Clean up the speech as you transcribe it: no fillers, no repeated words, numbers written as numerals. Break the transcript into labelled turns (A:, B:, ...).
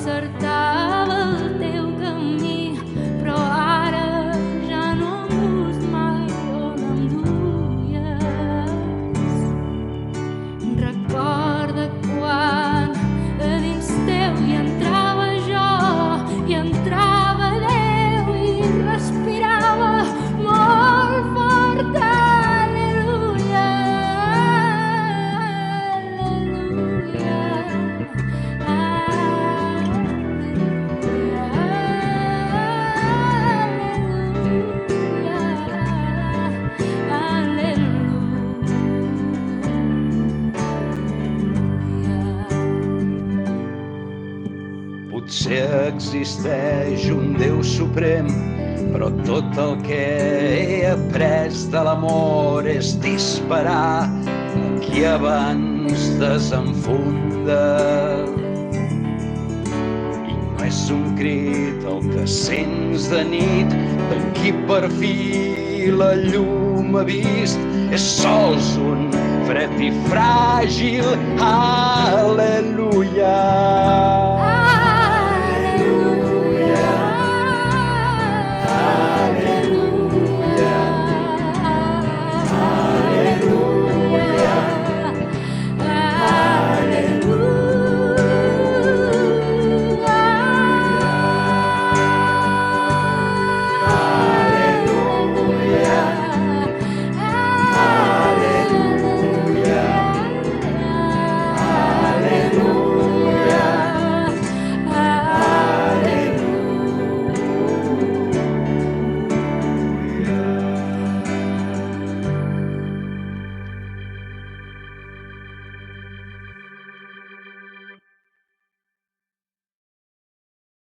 A: encertava el teu camí, però ara ja no em dus mai on em duies. Recorda quan a dins teu hi entrava jo, hi entrava Déu i respirava molt fort. Aleluia, aleluia,
B: Potser existeix un Déu suprem, però tot el que he après de l'amor és disparar qui abans desenfunda. I no és un crit el que sents de nit, de qui per fi la llum ha vist, és sols un fred i fràgil. Aleluia.